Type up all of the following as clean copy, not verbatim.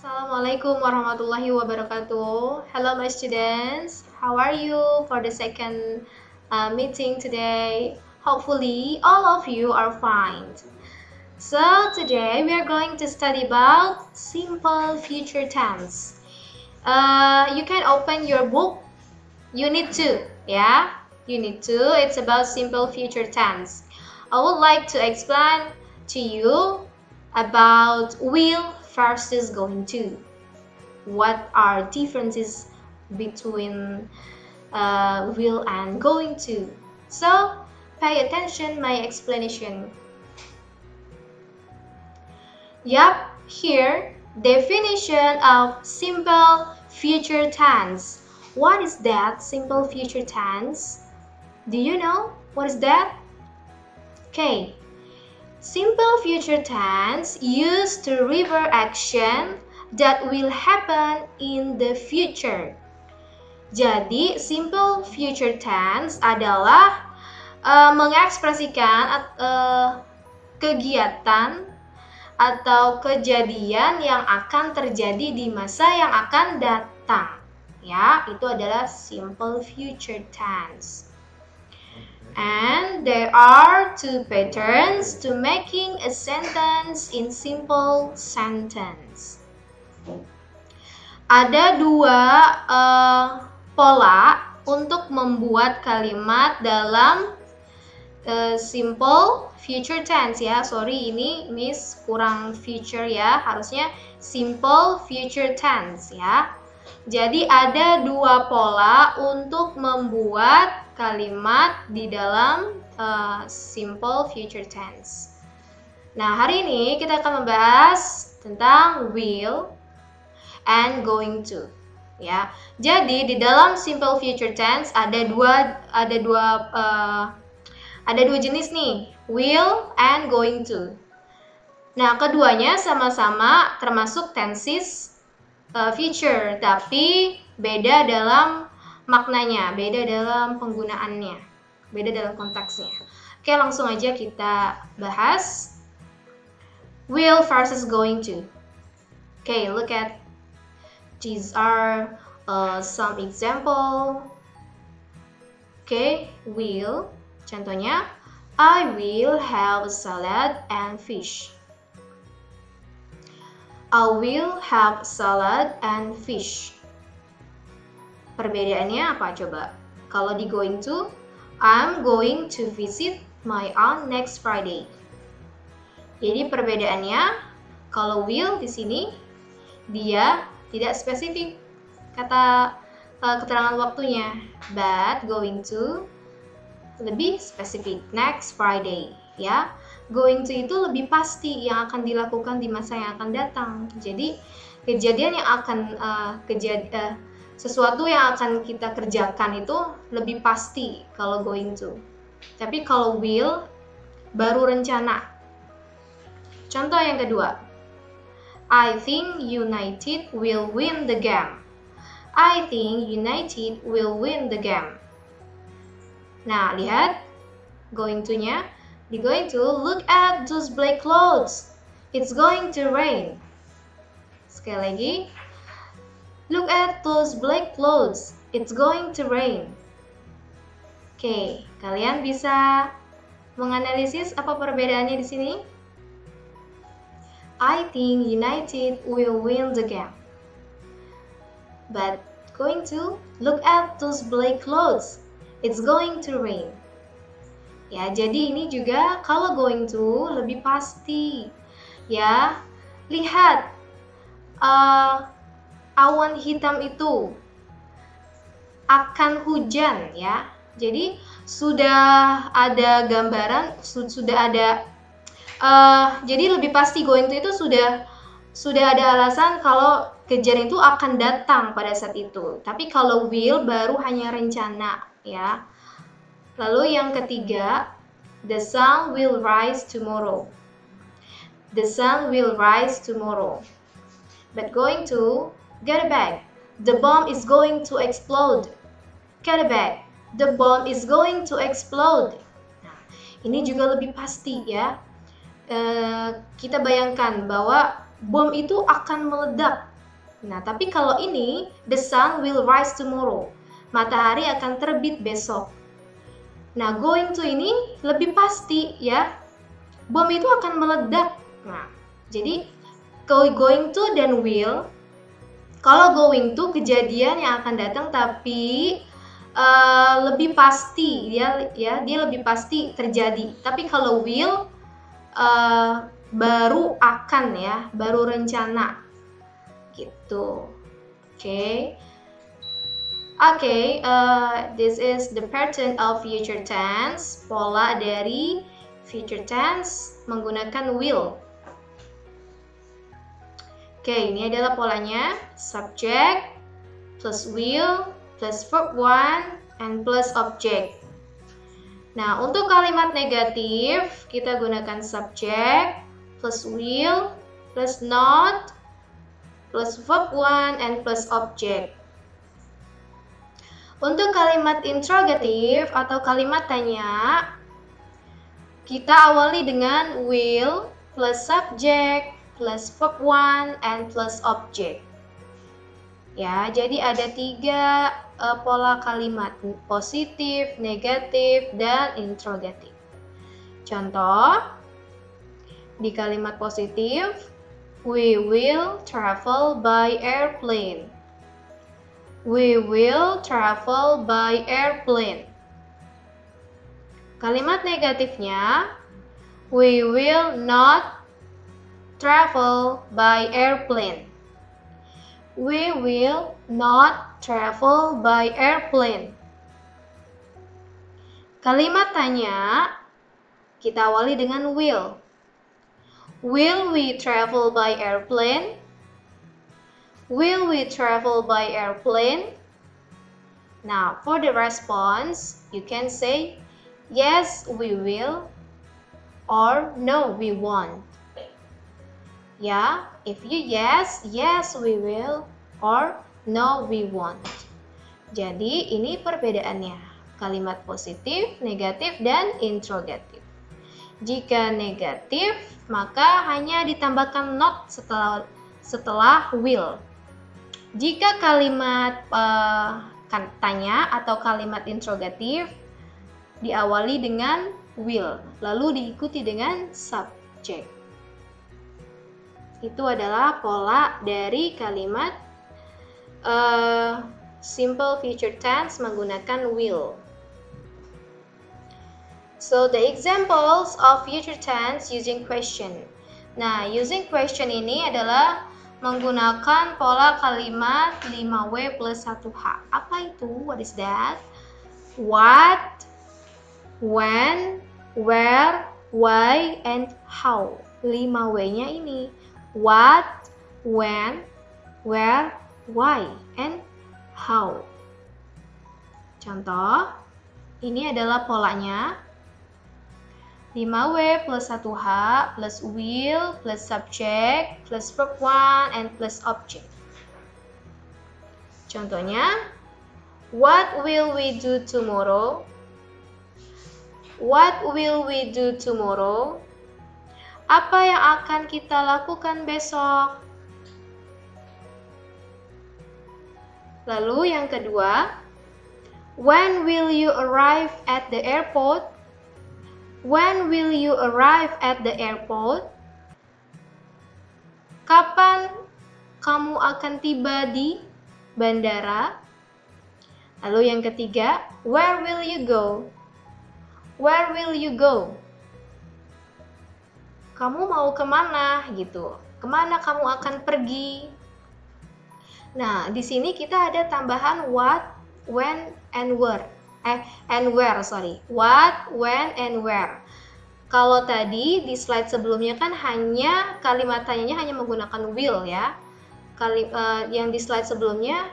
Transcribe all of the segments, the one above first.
Assalamualaikum warahmatullahi wabarakatuh. Hello my students, how are you for the second meeting today? Hopefully all of you are fine. So today we are going to study about simple future tense. You can open your book, unit 2, yeah? Unit 2, it's about simple future tense. I would like to explain to you about will versus going to. What are differences between will and going to? So pay attention my explanation. Yup, here definition of simple future tense. What is that simple future tense? Do you know what is that? Okay. Simple future tense used to refer action that will happen in the future. Jadi, simple future tense adalah mengekspresikan kegiatan atau kejadian yang akan terjadi di masa yang akan datang. Ya, itu adalah simple future tense. And there are two patterns to making a sentence in simple sentence. Ada dua pola untuk membuat kalimat dalam simple future tense ya. Sorry, ini Miss kurang future ya. Harusnya simple future tense ya. Jadi ada dua pola untuk membuat kalimat di dalam simple future tense. Nah, hari ini kita akan membahas tentang will and going to. Ya, jadi di dalam simple future tense ada dua jenis nih, will and going to. Nah, keduanya sama-sama termasuk tenses future, tapi beda dalam maknanya, beda dalam penggunaannya, beda dalam konteksnya. Oke, langsung aja kita bahas will versus going to. Okay, look at these are some example. Okay, will. Contohnya, I will have salad and fish. I will have salad and fish. Perbedaannya apa coba? Kalau di going to, I'm going to visit my aunt next Friday. Jadi perbedaannya, kalau will di sini dia tidak spesifik kata keterangan waktunya, but going to lebih spesifik, next Friday, ya. Going to itu lebih pasti yang akan dilakukan di masa yang akan datang. Jadi kejadian yang akan sesuatu yang akan kita kerjakan itu lebih pasti kalau going to. Tapi kalau will baru rencana. Contoh yang kedua, I think United will win the game. I think United will win the game. Nah, lihat going to-nya. Di going to, look at those black clouds. It's going to rain. Sekali lagi, look at those black clouds. It's going to rain. Oke, kalian bisa menganalisis apa perbedaannya di sini? I think United will win the game. But going to, look at those black clouds. It's going to rain. Ya, jadi ini juga kalau going to lebih pasti. Ya, lihat awan hitam itu akan hujan ya. Jadi sudah ada gambaran, sudah ada jadi lebih pasti going to itu sudah ada alasan kalau kejadian itu akan datang pada saat itu. Tapi kalau will baru hanya rencana ya. Lalu yang ketiga, the sun will rise tomorrow. The sun will rise tomorrow. But going to, get back. The bomb is going to explode. Get back. The bomb is going to explode. Nah, ini juga lebih pasti ya. Kita bayangkan bahwa bom itu akan meledak Nah, tapi kalau ini, the sun will rise tomorrow. Matahari akan terbit besok. Nah, going to ini lebih pasti ya. Bom itu akan meledak. Nah, jadi going to dan will. Kalau going to kejadian yang akan datang tapi lebih pasti dia lebih pasti terjadi. Tapi kalau will baru akan ya, baru rencana gitu. Oke. This is the pattern of future tense. Pola dari future tense menggunakan will. Ini adalah polanya. Subject plus will plus verb 1 and plus object. Nah, untuk kalimat negatif kita gunakan subject plus will plus not plus verb 1 and plus object. Untuk kalimat interrogative atau kalimat tanya, kita awali dengan will plus subject plus verb 1 and plus object. Ya, jadi ada 3 pola kalimat, positif, negatif, dan interrogative. Contoh, di kalimat positif, we will travel by airplane. We will travel by airplane. Kalimat negatifnya, we will not travel by airplane. We will not travel by airplane. Kalimat tanya, kita awali dengan will. Will we travel by airplane? Will we travel by airplane? Now, for the response, you can say, yes, we will, or no, we won't. Ya, if you yes, we will, or no, we won't. Jadi, ini perbedaannya. Kalimat positif, negatif, dan interrogatif. Jika negatif, maka hanya ditambahkan not setelah will. Jika kalimat tanya atau kalimat interrogatif diawali dengan will, lalu diikuti dengan subject. Itu adalah pola dari kalimat simple future tense menggunakan will. So the examples of future tense using question. Nah, using question ini adalah menggunakan pola kalimat 5W plus 1H. Apa itu? What is that? What, when, where, why, and how. 5W-nya ini. What, when, where, why, and how. Contoh, ini adalah polanya. 5W plus 1H plus will plus subject plus verb 1 and plus object. Contohnya, what will we do tomorrow? What will we do tomorrow? Apa yang akan kita lakukan besok? Lalu yang kedua, when will you arrive at the airport? When will you arrive at the airport? Kapan kamu akan tiba di bandara? Lalu yang ketiga, where will you go? Where will you go? Kamu mau kemana gitu? Kemana kamu akan pergi? Nah, di sini kita ada tambahan what, when, and where. What, when, and where. Kalau tadi di slide sebelumnya kan hanya kalimat tanyanya hanya menggunakan will ya. Yang di slide sebelumnya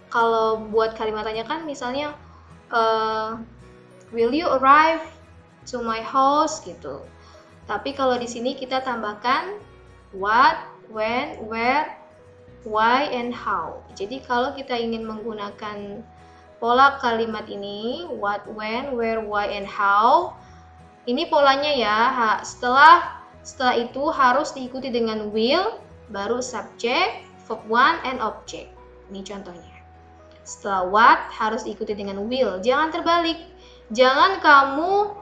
kalau buat kalimat tanya kan misalnya will you arrive to my house gitu. Tapi kalau di sini kita tambahkan what, when, where, why, and how. Jadi kalau kita ingin menggunakan pola kalimat ini, what, when, where, why, and how. Ini polanya ya. Setelah itu harus diikuti dengan will, baru subject, verb one and object. Ini contohnya. Setelah what harus diikuti dengan will. Jangan terbalik. Jangan kamu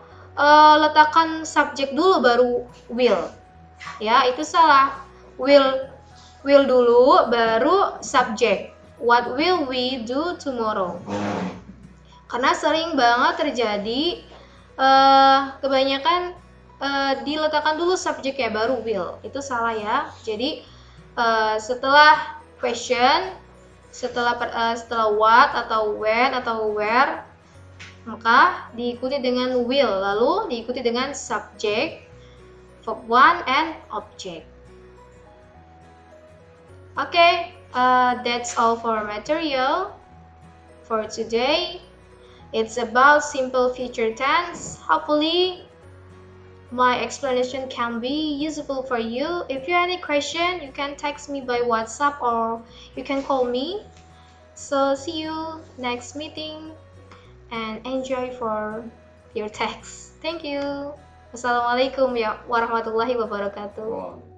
letakkan subjek dulu baru will. Ya, itu salah. Will dulu baru subjek. What will we do tomorrow? Karena sering banget terjadi kebanyakan diletakkan dulu subjek ya baru will. Itu salah ya. Jadi setelah question, setelah what atau when atau where, maka diikuti dengan will, lalu diikuti dengan subjek, verb one and object. Okay, that's all for material for today. It's about simple future tense. Hopefully, my explanation can be useful for you. If you have any question, you can text me by WhatsApp or you can call me. So see you next meeting and enjoy for your text. Thank you. Wassalamualaikum warahmatullahi wabarakatuh.